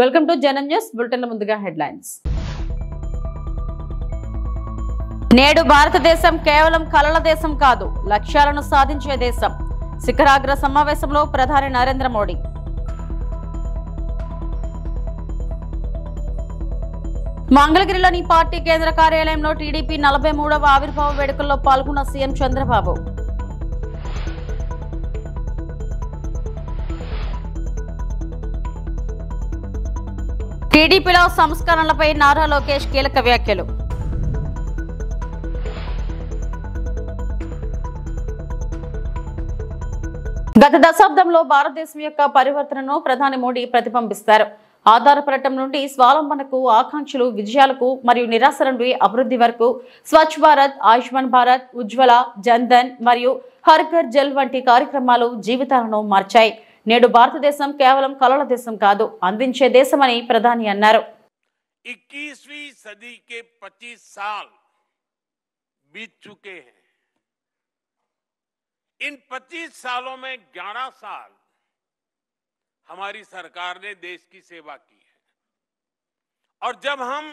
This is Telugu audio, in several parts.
వెల్కమ్ టు జనం న్యూస్ బులెటిన్ ముందుగా హెడ్లైన్స్. నేడు భారతదేశం కేవలం కలల దేశం కాదు, లక్ష్యాలను సాధించే దేశం. శిఖరాగ్ర సమావేశంలో ప్రధాని నరేంద్ర మోడీ. మంగళగిరిలోని పార్టీ కేంద్ర కార్యాలయంలో టీడీపీ 43వ ఆవిర్భావ వేడుకల్లో పాల్గొన్న సీఎం చంద్రబాబు. టీడీపీలో సంస్కరణలపై నారా లోకేష్ కీలక వ్యాఖ్యలు. గత దశాబ్దంలో భారతదేశం యొక్క పరివర్తనను ప్రధాని మోడీ ప్రతిబింబిస్తారు. ఆధారపడటం నుండి స్వావలంబనకు, ఆకాంక్షలు, విజయాలకు మరియు నిరాశ నుండి అభివృద్ధి వరకు స్వచ్ఛ భారత్, ఆయుష్మాన్ భారత్, ఉజ్వల, జన్ ధన్ మరియు హర్ ఘర్ జల్ వంటి కార్యక్రమాలు జీవితాలను మార్చాయి. నేడు భారతదేశం కేవలం కలల దేశం కాదు, అందించే దేశమని ప్రధాని అన్నారు. 21वीं सदी के 25 साल बीत चुके हैं. इन 25 सालों में 11 साल हमारी सरकार ने देश की सेवा की है. और जब हम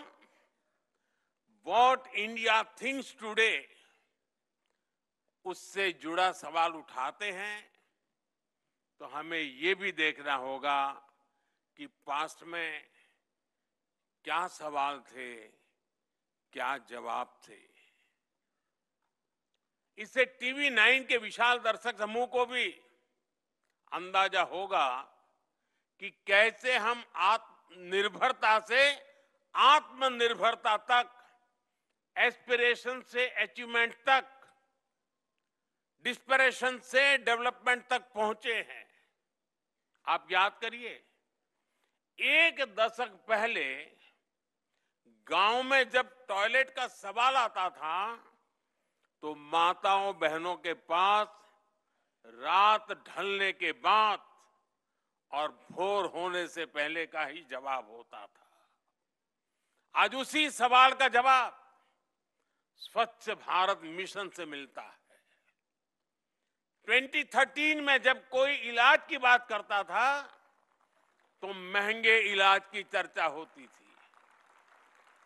व्हाट इंडिया थिंक्स टुडे उससे जुड़ा सवाल उठाते हैं तो हमें ये भी देखना होगा कि पास्ट में क्या सवाल थे, क्या जवाब थे. इससे टीवी 9 के विशाल दर्शक समूह को भी अंदाजा होगा कि कैसे हम आत्मनिर्भरता से आत्मनिर्भरता तक, एस्पिरेशन से अचीवमेंट तक, डिस्परेशन से डेवलपमेंट तक पहुंचे हैं. आप याद करिए, एक दशक पहले गांव में जब टॉयलेट का सवाल आता था तो माताओं बहनों के पास रात ढलने के बाद और भोर होने से पहले का ही जवाब होता था. आज उसी सवाल का जवाब स्वच्छ भारत मिशन से मिलता है. 2013 में जब कोई इलाज की बात करता था तो महंगे इलाज की चर्चा होती थी.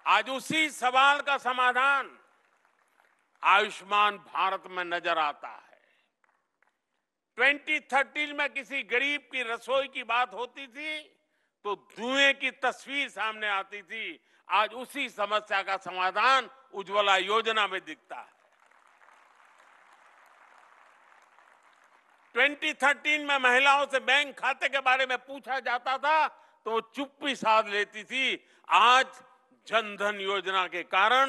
आज उसी सवाल का समाधान आयुष्मान भारत में नजर आता है. 2013 में किसी गरीब की रसोई की बात होती थी तो धुएं की तस्वीर सामने आती थी. आज उसी समस्या का समाधान उज्ज्वला योजना में दिखता है. 2013 में महिलाओं से बैंक खाते के बारे में पूछा जाता था तो चुप्पी साध लेती थी. आज जन धन योजना के कारण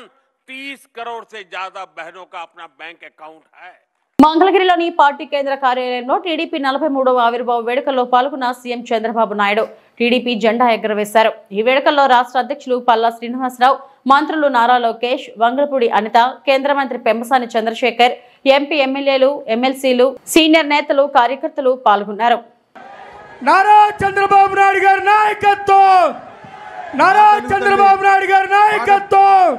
30 करोड़ से ज्यादा बहनों का अपना बैंक अकाउंट है. మంగళగిరిలోని పార్టీ కేంద్ర కార్యాలయంలో టీడీపీ 43వ ఆవిర్భావ వేడుకల్లో పాల్గొన్న సీఎం చంద్రబాబు నాయుడు టీడీపీ జెండా ఎగురవేశారు. ఈ వేడుకల్లో రాష్ట్ర అధ్యక్షులు పల్లా శ్రీనివాసరావు, మంత్రులు నారా లోకేష్, వంగలపూడి అనిత, కేంద్ర మంత్రి పెమ్మసాని చంద్రశేఖర్, ఎంపీ, ఎమ్మెల్యేలు, ఎమ్మెల్సీలు, సీనియర్ నేతలు, కార్యకర్తలు పాల్గొన్నారు. నారా చంద్రబాబు నాయుడు గారి నాయకత్వం, నారా చంద్రబాబు నాయుడు గారి నాయకత్వం.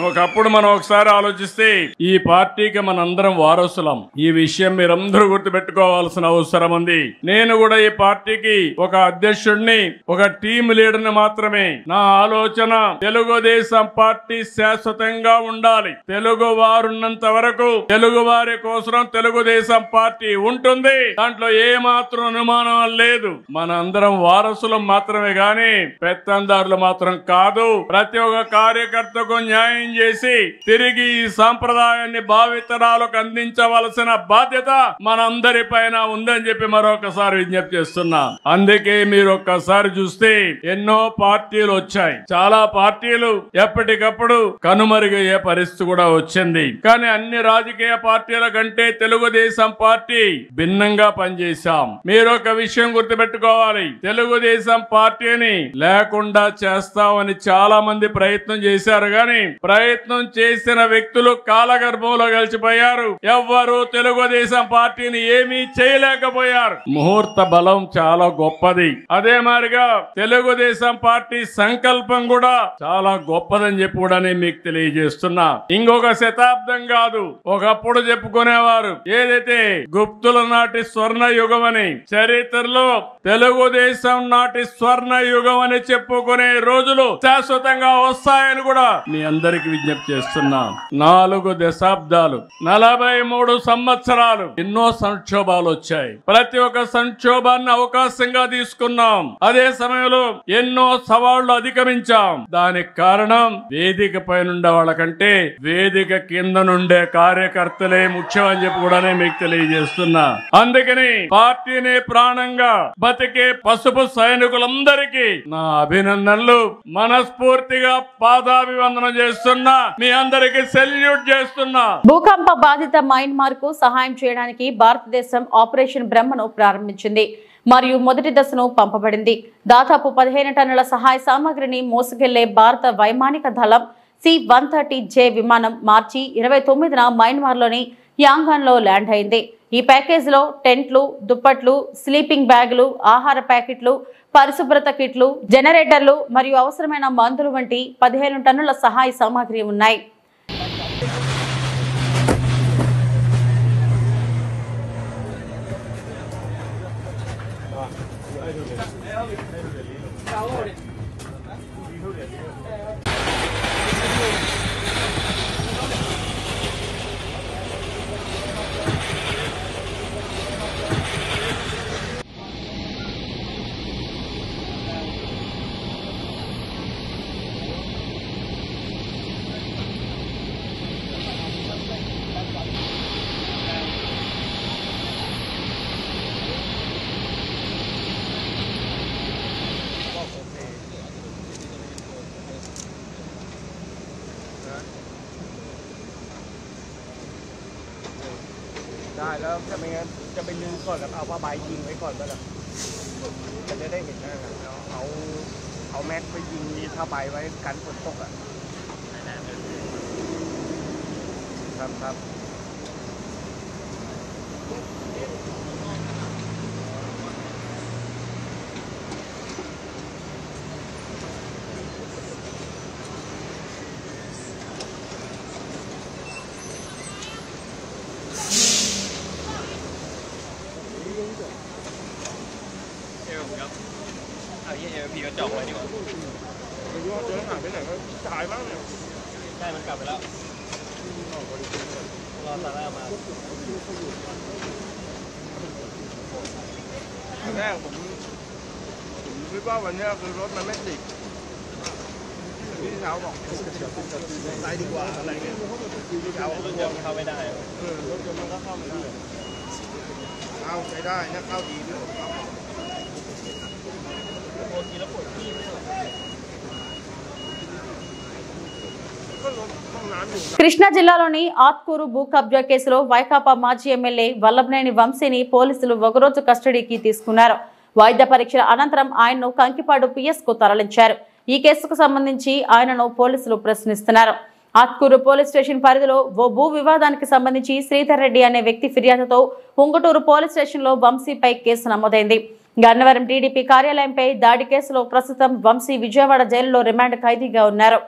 ఒకప్పుడు మనం ఒకసారి ఆలోచిస్తే ఈ పార్టీకి మనందరం వారసులం. ఈ విషయం మీరందరూ గుర్తుపెట్టుకోవాల్సిన అవసరం ఉంది. నేను కూడా ఈ పార్టీకి ఒక అధ్యక్షుడిని, ఒక టీం లీడర్ని మాత్రమే. నా ఆలోచన తెలుగుదేశం పార్టీ శాశ్వతంగా ఉండాలి. తెలుగు వారున్నంత వరకు తెలుగు వారి కోసం తెలుగుదేశం పార్టీ ఉంటుంది. దాంట్లో ఏ మాత్రం అనుమానం లేదు. మన అందరం వారసులం మాత్రమే గాని పెత్తందారులు మాత్రం కాదు. ప్రతి ఒక్క కార్యకర్తకు న్యాయం చేసి తిరిగి ఈ సాంప్రదాయాన్ని భావితరాలకు అందించవలసిన బాధ్యత మనందరి పైన ఉందని చెప్పి మరొకసారి విజ్ఞప్తి చేస్తున్నా. అందుకే మీరు ఒక్కసారి చూస్తే ఎన్నో పార్టీలు వచ్చాయి. చాలా పార్టీలు ఎప్పటికప్పుడు కనుమరుగయ్యే పరిస్థితి కూడా వచ్చింది. కానీ అన్ని రాజకీయ పార్టీల కంటే తెలుగుదేశం పార్టీ భిన్నంగా పనిచేశాం. మీరు ఒక విషయం గుర్తుపెట్టుకోవాలి. తెలుగుదేశం పార్టీని లేకుండా చేస్తామని చాలా మంది ప్రయత్నం చేశారు. కానీ ప్రయత్నం చేసిన వ్యక్తులు కాలగర్భంలో కలిసిపోయారు. ఎవ్వరూ తెలుగుదేశం పార్టీని ఏమీ చేయలేకపోయారు. ముహూర్త బలం చాలా గొప్పది. అదే మాదిరిగా తెలుగుదేశం పార్టీ సంకల్పం కూడా చాలా గొప్పదని చెప్పి కూడా మీకు తెలియజేస్తున్నా. ఇంకొక శతాబ్దం కాదు, ఒకప్పుడు చెప్పుకునేవారు ఏదైతే గుప్తుల నాటి స్వర్ణ యుగం అని, చరిత్రలో తెలుగుదేశం నాటి స్వర్ణ యుగం అని చెప్పుకునే రోజులు శాశ్వతంగా వస్తాయని కూడా మీ అందరికి విజ్ఞప్తి చేస్తున్నా. 4 దశాబ్దాలు 43 సంవత్సరాలు ఎన్నో సంక్షోభాలు వచ్చాయి. ప్రతి ఒక్క సంక్షోభాన్ని అవకాశంగా తీసుకున్నాం. అదే సమయంలో ఎన్నో సవాళ్లు అధిగమించాం. దానికి కారణం వేదిక పైన ఉండే వాళ్ళకంటే వేదిక కింద నుండే కార్యకర్తలే ముఖ్యం అని చెప్పి కూడా మీకు తెలియజేస్తున్నా. అందుకని పార్టీని ప్రాణంగా బతికే పసుపు సైనికులందరికీ నా అభినందనలు. మనస్ఫూర్తిగా పాదాభివందనం చేస్తున్నా. మీ అందరికి సెల్యూట్ చేస్తున్నా. భూకంప బాధిత మయన్మార్ కు సహాయం చేయడానికి భారతదేశం ఆపరేషన్ బ్రహ్మను ప్రారంభించింది మరియు మొదటి దశను పంపబడింది. దాదాపు 15 టన్నుల సహాయ సామగ్రిని మోసుకెళ్లే భారత వైమానిక దళం C-130J విమానం మార్చి 29న మయన్మార్లోని యాంగాన్ లో ల్యాండ్ అయింది. ఈ ప్యాకేజీలో టెంట్లు, దుప్పట్లు, స్లీపింగ్ బ్యాగులు, ఆహార ప్యాకెట్లు, పరిశుభ్రత కిట్లు, జనరేటర్లు మరియు అవసరమైన మందులు వంటి 15 టన్నుల సహాయ సామాగ్రి ఉన్నాయి.ได้แล้วจะไปลืมก่อนแล้วเอาผ้าใบยิงไว้ก่อนก็ได้จะได้เห็นนะครับเอาแม็กไปยิงผ้าใบไว้กันฝนตกอ่ะครับ พี่ก็จองไว้ดีกว่าไม่รู้เจอหายไปไหนก็ถ่ายบ้างเนี่ยใช่มันกลับไปแล้วรอซาร่ามาแรกผมคิดว่าวันนี้คือรถมันไม่ติดพี่สาวบอกไปดีกว่าอะไรเงี้ยพี่สาวรถยนต์เข้าไม่ได้รถยนต์มันก็เข้าไม่ได้เข้าใช้ได้นะเข้าดีด้วยకృష్ణా జిల్లాలోని ఆత్కూరు భూ కబ్జా కేసులో వైకాపా మాజీ ఎమ్మెల్యే వల్లభనేని వంశీని పోలీసులు ఒకరోజు కస్టడీకి తీసుకున్నారు. వైద్య పరీక్షల అనంతరం ఆయన్ను కంకిపాడు PS కు తరలించారు. ఈ కేసుకు సంబంధించి ఆయనను పోలీసులు ప్రశ్నిస్తున్నారు. ఆత్కూరు పోలీస్ స్టేషన్ పరిధిలో ఓ భూ వివాదానికి సంబంధించి శ్రీధర్ రెడ్డి అనే వ్యక్తి ఫిర్యాదుతో ఉంగుటూరు పోలీస్ స్టేషన్ లో వంశీపై కేసు నమోదైంది. గన్నవరం టీడీపీ కార్యాలయంపై దాడి కేసులో ప్రస్తుతం వంశీ విజయవాడ జైలులో రిమాండ్ ఖైదీగా ఉన్నారు.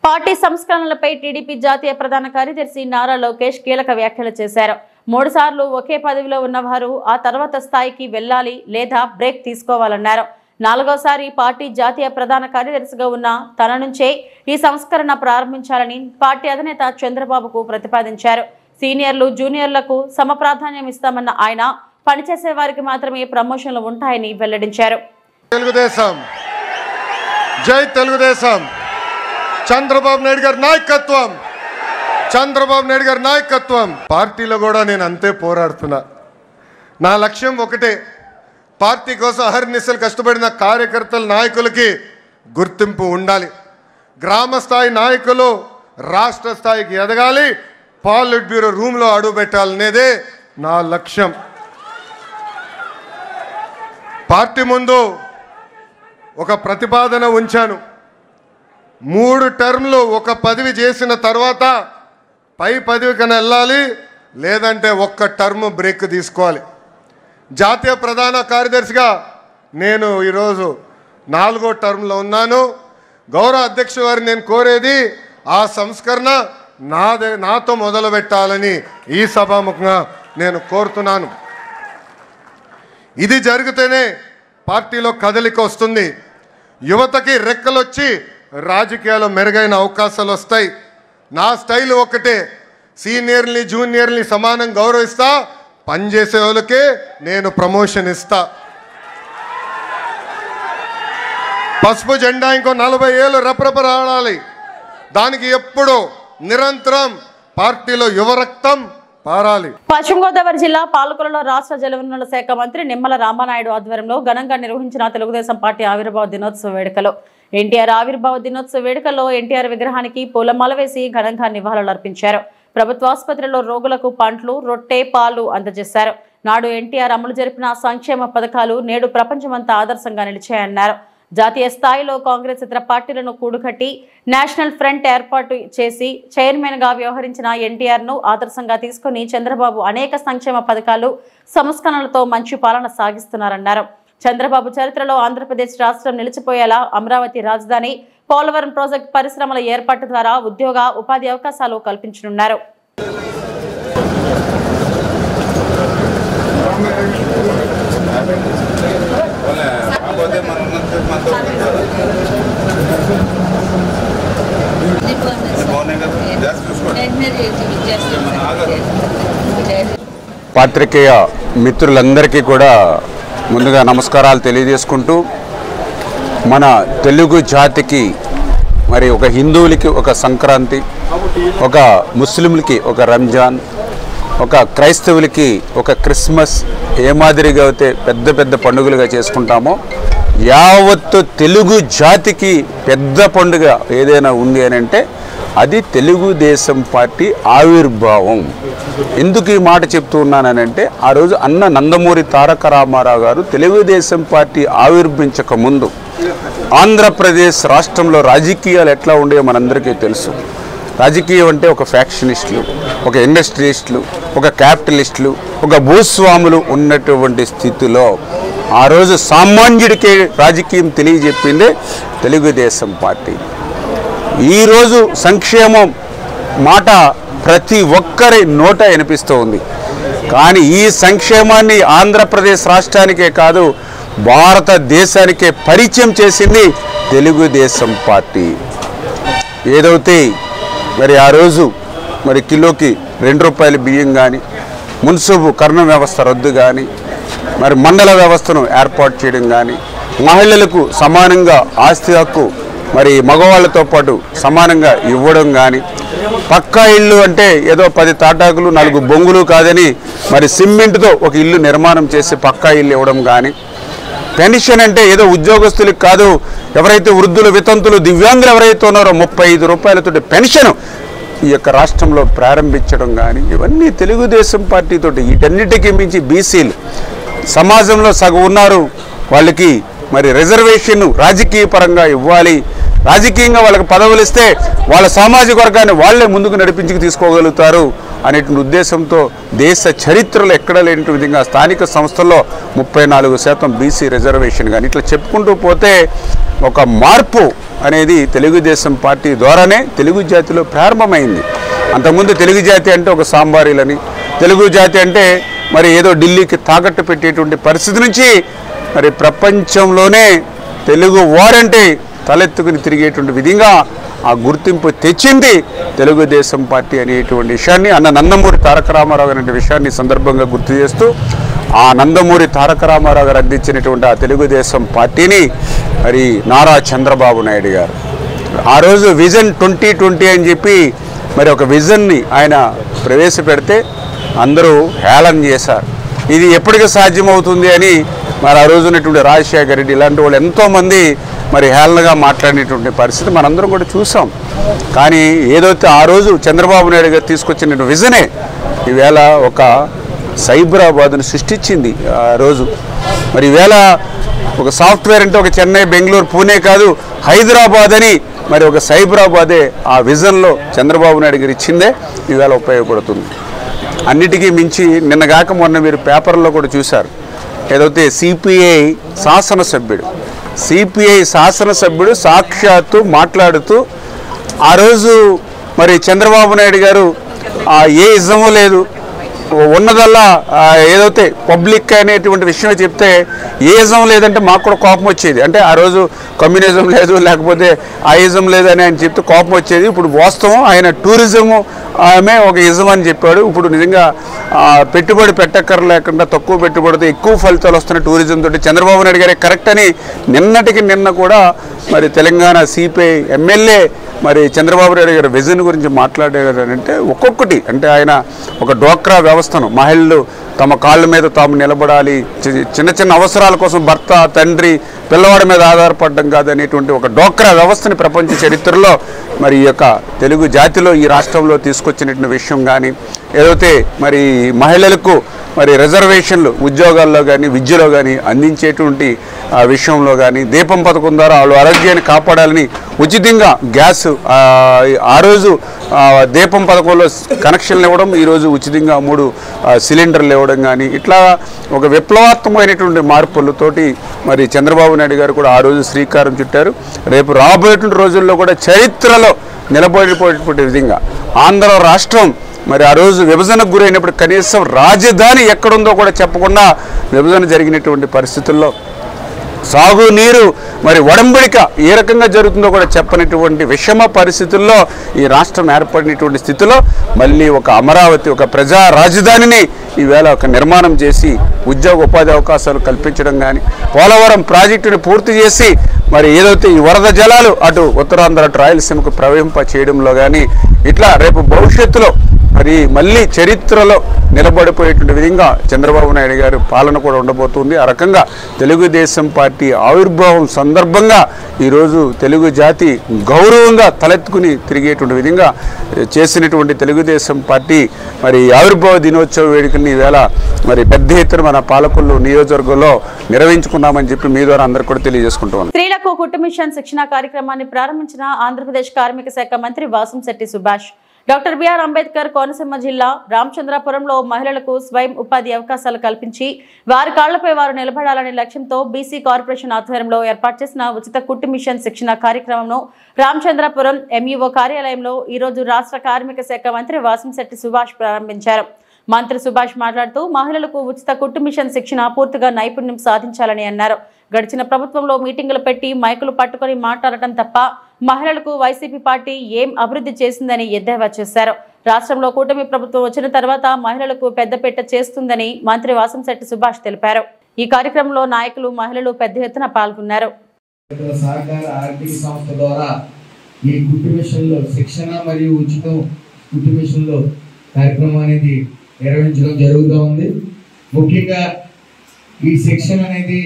పార్టీ సంస్కరణలపై టీడీపీ జాతీయ ప్రధాన కార్యదర్శి నారా లోకేష్ కీలక వ్యాఖ్యలు చేశారు. 3 సార్లు ఒకే పదవిలో ఉన్నవారు ఆ తర్వాత స్థాయికి వెళ్లాలి లేదా బ్రేక్ తీసుకోవాలన్నారు. 4వసారి పార్టీ జాతీయ ప్రధాన కార్యదర్శిగా ఉన్న తన నుంచే ఈ సంస్కరణ ప్రారంభించాలని పార్టీ అధినేత చంద్రబాబుకు ప్రతిపాదించారు. సీనియర్లు జూనియర్లకు సమప్రాధాన్యం ఇస్తామన్న ఆయన పనిచేసే వారికి మాత్రమే ప్రమోషన్లు ఉంటాయని వెల్లడించారు. తెలుగుదేశం జై తెలుగుదేశం. చంద్రబాబు నాయుడు గారి నాయకత్వం, చంద్రబాబు నాయుడు గారి నాయకత్వం. పార్టీలో కూడా నేను అంతే పోరాడుతున్నా. నా లక్ష్యం ఒకటే, పార్టీ కోసం అహర్నిశలు కష్టపడిన కార్యకర్తల నాయకులకి గుర్తింపు ఉండాలి. గ్రామ స్థాయి నాయకులు రాష్ట్ర స్థాయికి ఎదగాలి, పాలిట్ బ్యూరో రూమ్లో అడుగు పెట్టాలనేదే నా లక్ష్యం. పార్టీ ముందు ఒక ప్రతిపాదన ఉంచాను. 3 టర్మ్లు ఒక పదవి చేసిన తర్వాత పై పదవికైనా వెళ్ళాలి, లేదంటే ఒక్క టర్మ్ బ్రేక్ తీసుకోవాలి. జాతీయ ప్రధాన కార్యదర్శిగా నేను ఈరోజు 4వ టర్మ్లో ఉన్నాను. గౌరవ అధ్యక్షుల వారిని నేను కోరేది ఆ సంస్కరణ నాతో మొదలు పెట్టాలని ఈ సభాముఖంగా నేను కోరుతున్నాను. ఇది జరిగితేనే పార్టీలో కదలిక వస్తుంది. యువతకి రెక్కలొచ్చి రాజకీయాల్లో మెరుగైన అవకాశాలు వస్తాయి. నా స్టైల్ ఒకటే, సీనియర్ని జూనియర్ని సమానం గౌరవిస్తా, పనిచేసే వాళ్ళకే నేను ప్రమోషన్ ఇస్తా. పసుపు జెండా ఇంకో 40 ఏళ్ళు రెపరెపలాడాలి. దానికి ఎప్పుడు నిరంతరం పార్టీలో యువరక్తం పారాలి. పశ్చిమ గోదావరి జిల్లా పాలకులలో రాష్ట్ర జలవనరుల శాఖ మంత్రి నిమ్మల రామానాయుడు ఆధ్వర్యంలో ఘనంగా నిర్వహించిన తెలుగుదేశం పార్టీ ఆవిర్భావ దినోత్సవ వేడుకలు. ఎన్టీఆర్ ఆవిర్భావ దినోత్సవ వేడుకల్లో ఎన్టీఆర్ విగ్రహానికి పూలమాల వేసి ఘనంగా నివాళులర్పించారు. ప్రభుత్వాసుపత్రిలో రోగులకు పండ్లు, రొట్టె, పాలు అందజేశారు. నాడు ఎన్టీఆర్ అమలు జరిపిన సంక్షేమ పథకాలు నేడు ప్రపంచమంతా ఆదర్శంగా నిలిచాయన్నారు. జాతీయ స్థాయిలో కాంగ్రెస్ ఇతర పార్టీలను కూడుకట్టి నేషనల్ ఫ్రంట్ ఏర్పాటు చేసి చైర్మన్ గా వ్యవహరించిన ఎన్టీఆర్ ను ఆదర్శంగా తీసుకుని చంద్రబాబు అనేక సంక్షేమ పథకాలు, సంస్కరణలతో మంచి పాలన సాగిస్తున్నారన్నారు. చంద్రబాబు చరిత్రలో ఆంధ్రప్రదేశ్ రాష్ట్రం నిలిచిపోయేలా అమరావతి రాజధాని, పోలవరం ప్రాజెక్టు, పరిశ్రమల ఏర్పాటు ద్వారా ఉద్యోగ, ఉపాధి అవకాశాలు కల్పించనున్నారు. పాత్రికేయ మిత్రులందరికీ కూడా ముందుగా నమస్కారాలు తెలియజేసుకుంటూ, మన తెలుగు జాతికి మరి ఒక హిందువులకి ఒక సంక్రాంతి, ఒక ముస్లింలకి ఒక రంజాన్, ఒక క్రైస్తవులకి ఒక క్రిస్మస్, ఏ మాదిరిగా అయితే పెద్ద పెద్ద పండుగలుగా చేసుకుంటామో యావత్తు తెలుగు జాతికి పెద్ద పండుగ ఏదైనా ఉంది అని అంటే అది తెలుగుదేశం పార్టీ ఆవిర్భావం. ఎందుకు ఈ మాట చెప్తూ ఉన్నానంటే, ఆ రోజు అన్న నందమూరి తారక రామారావు గారు తెలుగుదేశం పార్టీ ఆవిర్భించక ముందు ఆంధ్రప్రదేశ్ రాష్ట్రంలో రాజకీయాలు ఎట్లా ఉండేవో మనందరికీ తెలుసు. రాజకీయం అంటే ఒక ఫ్యాక్షనిస్టులు, ఒక ఇండస్ట్రియలిస్టులు, ఒక క్యాపిటలిస్టులు, ఒక భూస్వాములు ఉన్నటువంటి స్థితిలో ఆ రోజు సామాన్యుడికే రాజకీయం తెలియజెప్పిందే తెలుగుదేశం పార్టీ. ఈరోజు సంక్షేమం మాట ప్రతి ఒక్కరి నోట వినిపిస్తూ ఉంది. కానీ ఈ సంక్షేమాన్ని ఆంధ్రప్రదేశ్ రాష్ట్రానికే కాదు భారతదేశానికే పరిచయం చేసింది తెలుగుదేశం పార్టీ. ఏదైతే మరి ఆ రోజు మరి కిలోకి 2 రూపాయల బియ్యం కానీ, మున్సిపల్ కర్ణ వ్యవస్థ రద్దు కానీ, మరి మండల వ్యవస్థను ఏర్పాటు చేయడం కానీ, మహిళలకు సమానంగా ఆస్తి హక్కు మరి మగవాళ్ళతో పాటు సమానంగా ఇవ్వడం కానీ, పక్కా ఇల్లు అంటే ఏదో 10 తాటాకులు 4 బొంగులు కాదని మరి సిమెంట్తో ఒక ఇల్లు నిర్మాణం చేసి పక్కా ఇల్లు ఇవ్వడం కానీ, పెన్షన్ అంటే ఏదో ఉద్యోగస్తులకు కాదు, ఎవరైతే వృద్ధులు, వితంతులు, దివ్యాంగులు ఎవరైతే ఉన్నారో 35 రూపాయలతో పెన్షన్ ఈ యొక్క రాష్ట్రంలో ప్రారంభించడం కానీ, ఇవన్నీ తెలుగుదేశం పార్టీతోటి. వీటన్నిటికీ మించి బీసీలు సమాజంలో సగం ఉన్నారు, వాళ్ళకి మరి రిజర్వేషన్ రాజకీయ పరంగా ఇవ్వాలి, రాజకీయంగా వాళ్ళకి పదవులు ఇస్తే వాళ్ళ సామాజిక వర్గాన్ని వాళ్లే ముందుకు నడిపించుకు తీసుకోగలుగుతారు అనేటువంటి ఉద్దేశంతో దేశ చరిత్రలో ఎక్కడ లేని విధంగా స్థానిక సంస్థల్లో 34% బీసీ రిజర్వేషన్ కానీ ఇట్లా చెప్పుకుంటూ పోతే ఒక మార్పు అనేది తెలుగుదేశం పార్టీ ద్వారానే తెలుగు జాతిలో ప్రారంభమైంది. అంతకుముందు తెలుగు జాతి అంటే ఒక సాంబారీలని, తెలుగు జాతి అంటే మరి ఏదో ఢిల్లీకి తాకట్టు పెట్టేటువంటి పరిస్థితి నుంచి మరి ప్రపంచంలోనే తెలుగు వారంటే తలెత్తుకుని తిరిగేటువంటి విధంగా ఆ గుర్తింపు తెచ్చింది తెలుగుదేశం పార్టీ అనేటువంటి విషయాన్ని అన్న నందమూరి తారక రామారావు అనే విషయాన్ని సందర్భంగా గుర్తు చేస్తూ, ఆ నందమూరి తారక రామారావు గారు అందించినటువంటి ఆ తెలుగుదేశం పార్టీని మరి నారా చంద్రబాబు నాయుడు గారు ఆ రోజు విజన్ 2020 అని చెప్పి మరి ఒక విజన్ని ఆయన ప్రవేశపెడితే అందరూ హేళన చేశారు. ఇది ఎప్పటికీ సాధ్యమవుతుంది అని మరి ఆ రోజు ఉన్నటువంటి రాజశేఖర రెడ్డి ఇలాంటి వాళ్ళు ఎంతోమంది మరి హేళనగా మాట్లాడినటువంటి పరిస్థితి మనందరం కూడా చూసాం. కానీ ఏదైతే ఆ రోజు చంద్రబాబు నాయుడు గారు తీసుకొచ్చిన విజనే ఈవేళ ఒక సైబరాబాద్ను సృష్టించింది ఆ రోజు. మరి ఈవేళ ఒక సాఫ్ట్వేర్ అంటే ఒక చెన్నై, బెంగళూరు, పూణే కాదు, హైదరాబాద్ అని మరి ఒక సైబరాబాదే ఆ విజన్లో చంద్రబాబు నాయుడు గారు ఇచ్చిందే ఈవేళ ఉపయోగపడుతుంది. అన్నిటికీ మించి నిన్నగాక మొన్న మీరు పేపర్లో కూడా చూశారు, ఏదైతే సిపిఐ శాసనసభ్యుడు సాక్షాత్తు మాట్లాడుతూ ఆ రోజు మరి చంద్రబాబు నాయుడు గారు ఏ ఇజమో లేదు, ఉన్నదల్లా ఏదైతే పబ్లిక్ అనేటువంటి విషయం చెప్తే ఏ ఇజం లేదంటే మాకు కూడా కోపం వచ్చేది. అంటే ఆ రోజు కమ్యూనిజం లేదు, లేకపోతే ఆ ఇజం లేదని ఆయన చెప్తే కోపం వచ్చేది. ఇప్పుడు వాస్తవం ఆయన టూరిజము ఆమె ఒక ఇజం అని చెప్పాడు. ఇప్పుడు నిజంగా పెట్టుబడి పెట్టక్కర్లేకుండా తక్కువ పెట్టుబడితో ఎక్కువ ఫలితాలు వస్తున్న టూరిజం తోటి చంద్రబాబు నాయుడు గారే కరెక్ట్ అని నిన్న కూడా మరి తెలంగాణ సిపిఐ ఎమ్మెల్యే మరి చంద్రబాబు నాయుడు గారి విజన్ గురించి మాట్లాడారంటే ఒక్కొక్కటి అంటే ఆయన ఒక డ్వాక్రా వ్యవస్థను మహిళలు తమ కాళ్ళ మీద తాము నిలబడాలి, చిన్న చిన్న అవసరాల కోసం భర్త, తండ్రి, పిల్లవాడి మీద ఆధారపడడం కాదనేటువంటి ఒక డ్వాక్రా వ్యవస్థని ప్రపంచ చరిత్రలో మరి ఈ యొక్క తెలుగు జాతిలో ఈ రాష్ట్రంలో తీసుకొచ్చినటువంటి విషయం కానీ, ఏదైతే మరి మహిళలకు మరి రిజర్వేషన్లు ఉద్యోగాల్లో కానీ విద్యలో కానీ అందించేటువంటి విషయంలో కానీ, దీపం పథకం ద్వారా వాళ్ళు ఆరోగ్యాన్ని కాపాడాలని ఉచితంగా గ్యాస్ ఆ రోజు దీపం పథకంలో కనెక్షన్లు ఇవ్వడం, ఈరోజు ఉచితంగా 3 సిలిండర్లు ఇవ్వడం కానీ, ఇట్లా ఒక విప్లవాత్మకమైనటువంటి మార్పులతోటి మరి చంద్రబాబు నాయుడు గారు కూడా ఆ రోజు శ్రీకారం చుట్టారు. రేపు రాబోయేటువంటి రోజుల్లో కూడా చరిత్రలో నిలబడిపోయేటువంటి విధంగా ఆంధ్ర రాష్ట్రం మరి ఆ రోజు విభజనకు గురైనప్పుడు కనీసం రాజధాని ఎక్కడుందో కూడా చెప్పకుండా విభజన జరిగినటువంటి పరిస్థితుల్లో సాగునీరు మరి ఒడంబడిక ఏ రకంగా జరుగుతుందో కూడా చెప్పనటువంటి విషమ పరిస్థితుల్లో ఈ రాష్ట్రం ఏర్పడినటువంటి స్థితిలో మళ్ళీ ఒక అమరావతి, ఒక ప్రజా రాజధానిని ఈవేళ ఒక నిర్మాణం చేసి ఉద్యోగ ఉపాధి అవకాశాలు కల్పించడం కానీ, పోలవరం ప్రాజెక్టుని పూర్తి చేసి మరి ఏదైతే ఈ వరద జలాలు అటు ఉత్తరాంధ్ర అటు రాయలసీమకు ప్రవహింప చేయడంలో కానీ, ఇట్లా రేపు భవిష్యత్తులో మరి మళ్ళీ చరిత్రలో నిలబడిపోయేటువంటి విధంగా చంద్రబాబు నాయుడు గారి పాలన కూడా ఉండబోతుంది. ఆ రకంగా తెలుగుదేశం పార్టీ ఆవిర్భావం సందర్భంగా ఈరోజు తెలుగు జాతి గౌరవంగా తలెత్తుకుని తిరిగేటువంటి విధంగా చేసినటువంటి తెలుగుదేశం పార్టీ మరి ఆవిర్భావ దినోత్సవ వేడుకల్ని ఈవేళ మరి పెద్ద ఎత్తున మన పాలకొల్లు నియోజకవర్గంలో నిర్వహించుకున్నామని చెప్పి మీ ద్వారా అందరికీ కూడా తెలియజేసుకుంటున్నాను. స్త్రీలకు కుటుంబ మిషన్ శిక్షణ కార్యక్రమాన్ని ప్రారంభించిన ఆంధ్రప్రదేశ్ కార్మిక శాఖ మంత్రి వాసంశెట్టి సుభాష్. డాక్టర్ బిఆర్ అంబేద్కర్ కోనసీమ జిల్లా రామచంద్రపురంలో మహిళలకు స్వయం ఉపాధి అవకాశాలు కల్పించి వారి కాళ్లపై వారు నిలబడాలనే లక్ష్యంతో బీసీ కార్పొరేషన్ ఆధ్వర్యంలో ఏర్పాటు చేసిన ఉచిత కుట్టు మిషన్ శిక్షణ కార్యక్రమంను రామచంద్రపురం ఎంఈఓ కార్యాలయంలో ఈరోజు రాష్ట్ర కార్మిక శాఖ మంత్రి వాసంశెట్టి సుభాష్ ప్రారంభించారు. మంత్రి సుభాష్ మాట్లాడుతూ మహిళలకు ఉచిత కుట్టు మిషన్ శిక్షణ పూర్తిగా నైపుణ్యం సాధించాలని అన్నారు. గడిచిన ప్రభుత్వంలో మీటింగులు పెట్టి మైకులు పట్టుకొని మాట్లాడటం తప్ప మహిళలకు వైసీపీ పార్టీ ఏం అభివృద్ధి చేసిందని ఎద్దేవా చేశారు. రాష్ట్రంలో కూటమి ప్రభుత్వం వచ్చిన తర్వాత మహిళలకు పెద్దపీట చేస్తుందని మంత్రి వాసంశెట్టి సుభాష్ తెలిపారు. ఈ కార్యక్రమంలో నాయకులు, మహిళలు పెద్ద ఎత్తున పాల్గొన్నారు. సహకార ఆర్థిక సంస్థ ద్వారా ఈ కుట్టు మిషన్లో శిక్షణ మరియు ఉచిత కుట్టు మిషన్లో కార్యక్రమం అనేది నిర్వహించడం జరుగుతూ ఉంది. ముఖ్యంగా ఈ శిక్షణ అనేది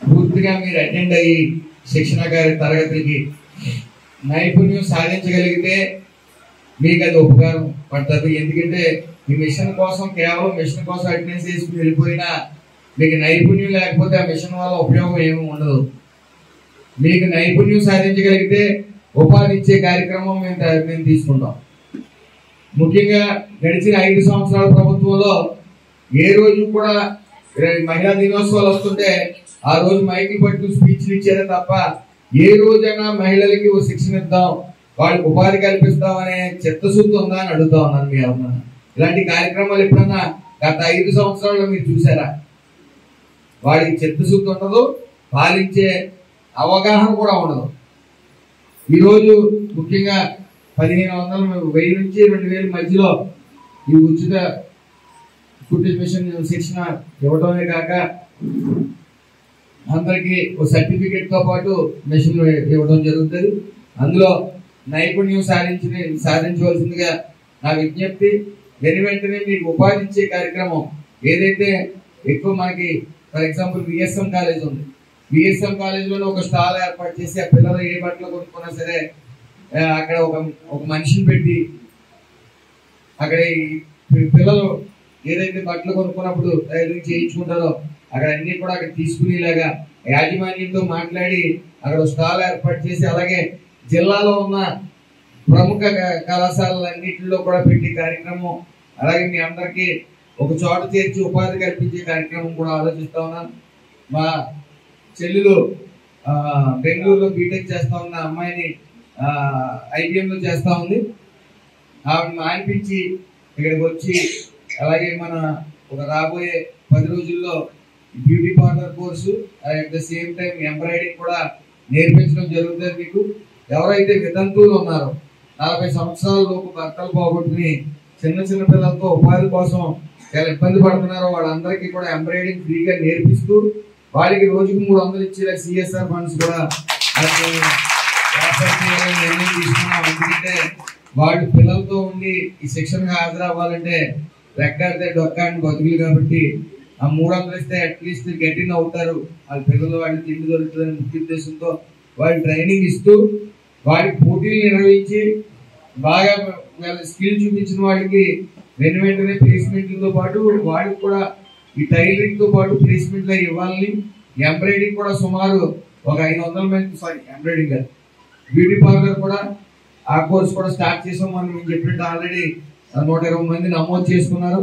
పూర్తిగా మీరు అటెండ్ అయ్యి శిక్షణ తరగతికి నైపుణ్యం సాధించగలిగితే మీకు అది ఉపకారం పడుతుంది. ఎందుకంటే ఈ మిషన్ కోసం కేవలం మిషన్ కోసం అటెండెన్స్ చేసుకుని వెళ్ళిపోయినా మీకు నైపుణ్యం లేకపోతే ఆ మిషన్ వల్ల ఉపయోగం ఏమీ ఉండదు. మీకు నైపుణ్యం సాధించగలిగితే ఉపాధి ఇచ్చే కార్యక్రమం మేము తీసుకుంటాం. ముఖ్యంగా గడిచిన 5 సంవత్సరాల ప్రభుత్వంలో ఏ రోజు కూడా మహిళా దినోత్సవాలు వస్తుంటే ఆ రోజు మైకి పట్టు స్పీచ్లు ఇచ్చారే తప్ప ఏ రోజైనా మహిళలకి ఓ శిక్షణ ఇద్దాం, వాళ్ళకి ఉపాధి కల్పిస్తాం అనే చిత్తశుద్ధి ఉందా అని అడుగుతా ఉన్నాను. మీ ఎవరన్నా ఇలాంటి కార్యక్రమాలు ఎప్పుడన్నా గత 5 సంవత్సరాల్లో మీరు చూసారా? వాడికి చిత్తశుద్ధి ఉండదు, పాలించే అవగాహన కూడా ఉండదు. ఈరోజు ముఖ్యంగా 1500, 1000 నుంచి 2000 మధ్యలో ఈ ఉచిత కుట్టు మిషన్ శిక్షణ ఇవ్వడమే కాక అందరికి ఒక సర్టిఫికేట్ తో పాటు మిషన్ ఇవ్వడం జరుగుతుంది. అందులో నైపుణ్యం సాధించవలసిందిగా నా విజ్ఞప్తి. వెంటనే మీకు ఉపాధి ఇచ్చే కార్యక్రమం ఏదైతే ఎక్కువ మనకి ఫర్ ఎగ్జాంపుల్ విఎస్ఎం కాలేజ్ ఉంది. విఎస్ఎం కాలేజ్ లో ఒక స్టాల్ ఏర్పాటు చేసి ఆ పిల్లలు ఏ బట్టలు కొనుక్కున్నా సరే అక్కడ ఒక మనిషిని పెట్టి అక్కడ పిల్లలు ఏదైతే బట్టలు కొనుక్కున్నప్పుడు చేయించుకుంటారో అక్కడ అన్ని కూడా అక్కడ తీసుకునేలాగా యాజమాన్యంతో మాట్లాడి అక్కడ స్టాల్ ఏర్పాటు చేసి, అలాగే జిల్లాలో ఉన్న ప్రముఖ కళాశాలన్నింటిలో కూడా పెట్టి కార్యక్రమం, అలాగే మీ అందరికీ ఒక చోట చేర్చి ఉపాధి కల్పించే కార్యక్రమం కూడా ఆలోచిస్తా ఉన్నాను. మా చెల్లెలు బెంగళూరులో బీటెక్ చేస్తా ఉన్న అమ్మాయిని IBM లో చేస్తా ఉంది. ఆవిడ మానిపించి ఇక్కడికి వచ్చి, అలాగే మన ఒక రాబోయే 10 రోజుల్లో beauty parlour course at the same time embroidering కూడా నేర్పించడం జరుగుతుంది. మీకు ఎవరైతే వితంతువులు ఉన్నారో 40 సంవత్సరాల లోపు భర్తలు పోగొట్టుకుని చిన్న చిన్న పిల్లలతో ఉపాధి కోసం చాలా ఇబ్బంది పడుతున్నారో వాళ్ళందరికీ కూడా ఎంబ్రాయిడింగ్ ఫ్రీగా నేర్పిస్తూ వాళ్ళకి రోజుకు 300 ఇచ్చే CSR ఫండ్స్ కూడా నిర్ణయం తీసుకున్నాం. ఎందుకంటే వాళ్ళు పిల్లలతో ఉండి ఈ శిక్షణకు హాజరవ్వాలంటే రెక్కాడితే డొక్కాడిని బతుకులు కాబట్టి ఆ 300 ఇస్తే అట్లీస్ట్ గెటిన్ అవుతారు, వాళ్ళ పిల్లలు వాళ్ళకి తిండి దొరుకుతుందని ముఖ్య ఉద్దేశంతో వాళ్ళు ట్రైనింగ్ ఇస్తూ వాడికి పోటీలు నిర్వహించి బాగా స్కిల్ చూపించిన వాడికి వెంటనే ప్లేస్మెంట్లతో పాటు వాడికి కూడా ఈ టైలరింగ్ తో పాటు ప్లేస్మెంట్ ఇవ్వాలని, ఎంబ్రాయిడింగ్ కూడా సుమారు ఒక 500 మంది ఎంబ్రాయిడింగ్ కాదు బ్యూటీ పార్లర్ కూడా ఆ కోర్స్ కూడా స్టార్ట్ చేసాం. మనం మేము చెప్పినట్టు ఆల్రెడీ 120 మంది నమోదు చేసుకున్నారు.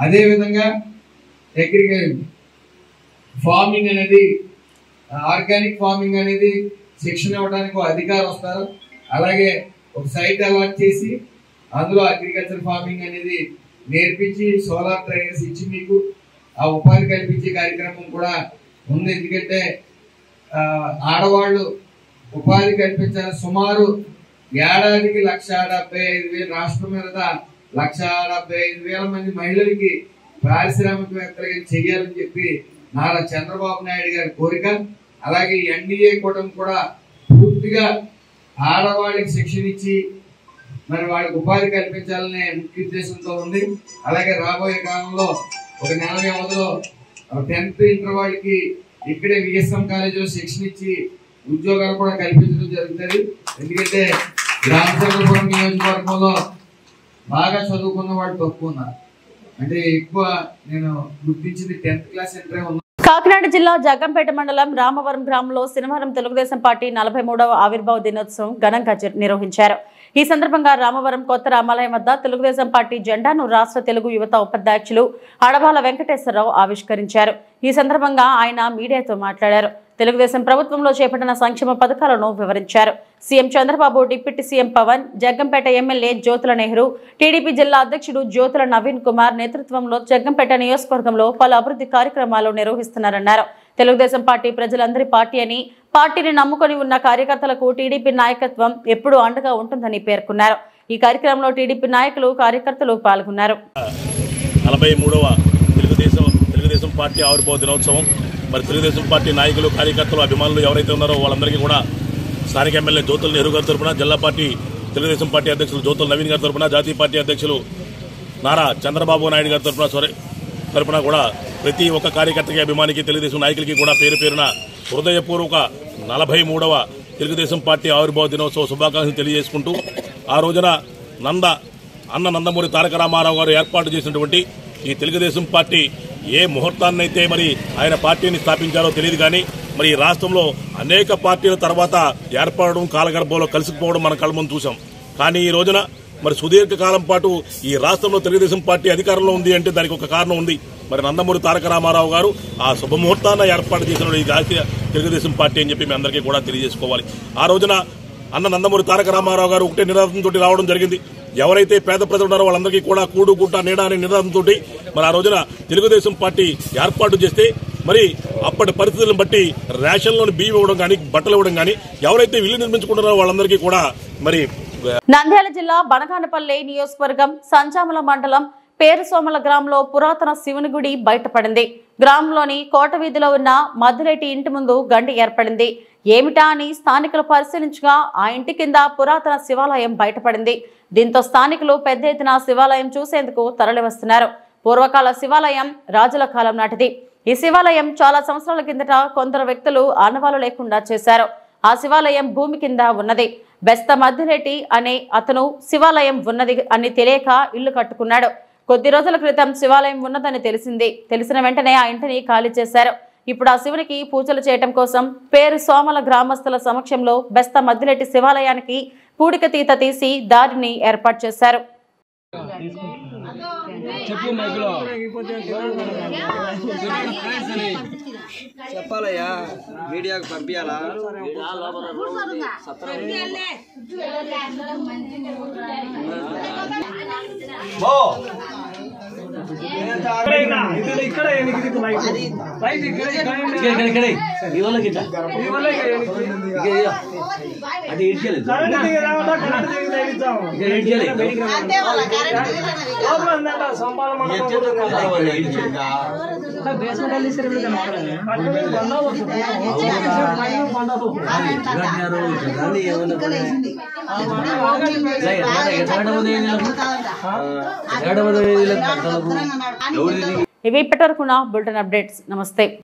అదే విధంగా అగ్రికల్చర్ ఫార్మింగ్ అనేది, ఆర్గానిక్ ఫార్మింగ్ అనేది శిక్షణ ఇవ్వడానికి అధికారులు వస్తారు. అలాగే ఒక సైట్ అలాట్ చేసి అందులో అగ్రికల్చర్ ఫార్మింగ్ అనేది నేర్పించి సోలార్ ట్రైనర్స్ ఇచ్చి మీకు ఆ ఉపాధి కల్పించే కార్యక్రమం కూడా ఉంది. ఎందుకంటే ఆడవాళ్ళు ఉపాధి కల్పించాలి. సుమారు ఏడాదికి 1,75,000 రాష్ట్రం మీద 1,75,000 మంది మహిళలకి పారిశ్రామికవేత్తలుగా చెయ్యాలని చెప్పి నారా చంద్రబాబు నాయుడు గారి కోరిక. అలాగే NDA కూటమి కూడా పూర్తిగా ఆడవాళ్ళకి శిక్షణ ఇచ్చి మరి వాళ్ళకి ఉపాధి కల్పించాలనే ముఖ్య ఉద్దేశంతో ఉంది. అలాగే రాబోయే కాలంలో ఒక నెల వ్యవధిలో 10th ఇంటర్ వాళ్ళకి ఇక్కడే విఎస్ఎం కాలేజీలో శిక్షణ ఇచ్చి ఉద్యోగాలు కూడా కల్పించడం జరుగుతుంది. ఎందుకంటే రామచంద్రపురం నియోజకవర్గంలో బాగా చదువుకున్న వాళ్ళు తక్కువ ఉన్నారు. అంటే ఎక్కువ నేను గుర్తించింది 10th క్లాస్ ఇంటరే ఉన్నారు. కాకినాడ జిల్లా జగ్గంపేట మండలం రామవరం గ్రామంలో శనివారం తెలుగుదేశం పార్టీ 43వ ఆవిర్భావ దినోత్సవం ఘనంగా నిర్వహించారు. ఈ సందర్భంగా రామవరం కొత్త రామాలయం వద్ద తెలుగుదేశం పార్టీ జెండాను రాష్ట్ర తెలుగు యువత ఉపాధ్యక్షులు అడబాల వెంకటేశ్వరరావు ఆవిష్కరించారు. ఈ సందర్భంగా ఆయన మీడియాతో మాట్లాడారు. తెలుగుదేశం ప్రభుత్వంలో చేపట్టిన సంక్షేమ పథకాలను వివరించారు. CM Chandrababu, deputy CM Pawan, Jaggampeta MLA Jyothula Nehru, TDP జిల్లా అధ్యక్షుడు జ్యోతుల నవీన్ కుమార్ నేతృత్వంలో జగ్గంపేట నియోజకవర్గంలో పలు అభివృద్ధి కార్యక్రమాలు నిర్వహిస్తున్నారన్నారు. తెలుగుదేశం పార్టీ ప్రజలందరి పార్టీ అని, పార్టీని నమ్ముకొని ఉన్న కార్యకర్తలకు టీడీపీ నాయకత్వం ఎప్పుడూ అండగా ఉంటుందని పేర్కొన్నారు. ఈ కార్యక్రమంలో టీడీపీ నాయకులు, కార్యకర్తలు పాల్గొన్నారు. 43వ తెలుగుదేశం పార్టీ ఆవిర్భావ దినోత్సవం మరి తెలుగుదేశం పార్టీ నాయకులు, కార్యకర్తలు, అభిమానులు ఎవరైతే ఉన్నారో వాళ్ళందరికీ కూడా స్థానిక ఎమ్మెల్యే జ్యోతుల నెహ్రూ గారి తరఫున, జిల్లా పార్టీ తెలుగుదేశం పార్టీ అధ్యక్షులు జ్యోతుల నవీన్ గారి తరఫున, జాతీయ పార్టీ అధ్యక్షులు నారా చంద్రబాబు నాయుడు గారి తరఫున కూడా ప్రతి ఒక్క కార్యకర్తకి, అభిమానికి, తెలుగుదేశం నాయకులకి కూడా పేరు పేరున హృదయపూర్వక 43వ తెలుగుదేశం పార్టీ ఆవిర్భావ దినోత్సవ శుభాకాంక్షలు తెలియజేసుకుంటూ, ఆ రోజున నందమూరి తారక రామారావు గారు ఏర్పాటు చేసినటువంటి ఈ తెలుగుదేశం పార్టీ ఏ ముహూర్తాన్నైతే మరి ఆయన పార్టీని స్థాపించారో తెలియదు కానీ మరి ఈ రాష్ట్రంలో అనేక పార్టీల తర్వాత ఏర్పడడం, కాలగర్భంలో కలిసిపోవడం మన కళ్ళ ముందు చూసాం. కానీ ఈ రోజున మరి సుదీర్ఘకాలం పాటు ఈ రాష్ట్రంలో తెలుగుదేశం పార్టీ అధికారంలో ఉంది అంటే దానికి ఒక కారణం ఉంది. మరి నందమూరి తారక రామారావు గారు ఆ శుభముహూర్తాన్ని ఏర్పాటు చేసిన ఈ తెలుగుదేశం పార్టీ అని చెప్పి మీ అందరికీ కూడా తెలియజేసుకోవాలి. ఆ రోజున అన్న నందమూరి తారక రామారావు గారు ఒకటే నినాదంతో రావడం జరిగింది. ఎవరైతే పేద ప్రజలు ఉన్నారో వాళ్ళందరికీ కూడా కూడు గుట్ట నీడ అనే నినాదంతో మరి ఆ రోజున తెలుగుదేశం పార్టీ ఏర్పాటు చేస్తే మరి అప్పటి పరిస్థితులను బట్టి రేషన్లోని బియ్యం ఇవ్వడం కానీ బట్టలు ఇవ్వడం కానీ ఎవరైతే ఇల్లు నిర్మించుకుంటున్నారో వాళ్ళందరికీ కూడా మరి. నంద్యాల జిల్లా బనగానపల్లి నియోజకవర్గం సంచామల మండలం పేరుసోమల గ్రామంలో పురాతన శివుని గుడి బయటపడింది. గ్రామంలోని కోట వీధిలో ఉన్న మధురెడ్డి ఇంటి ముందు గండి ఏర్పడింది. ఏమిటా అని స్థానికులు పరిశీలించగా ఆ ఇంటి కింద పురాతన శివాలయం బయటపడింది. దీంతో స్థానికులు పెద్ద ఎత్తున శివాలయం చూసేందుకు తరలివస్తున్నారు. పూర్వకాల శివాలయం రాజుల కాలం నాటిది. ఈ శివాలయం చాలా సంవత్సరాల కిందట కొందరు వ్యక్తులు ఆనవాలు లేకుండా చేశారు. ఆ శివాలయం భూమి కింద ఉన్నది. బెస్త మధ్యరెడ్డి అనే అతను శివాలయం ఉన్నది అని తెలియక ఇల్లు కట్టుకున్నాడు. కొద్ది రోజుల క్రితం శివాలయం ఉన్నదని తెలిసిన వెంటనే ఆ ఇంటిని ఖాళీ చేశారు. ఇప్పుడు ఆ శివునికి పూజలు చేయటం కోసం పేరు సోమల గ్రామస్తుల సమక్షంలో బెస్త మధ్యరెడ్డి శివాలయానికి పూడిక తీత తీసి దారిని ఏర్పాటు చేశారు. చెప్పాలయ్యా మీడియాకు పంపించాలా? ఇవి ఇప్పటివరకున్న బులెటిన్ అప్డేట్స్. నమస్తే.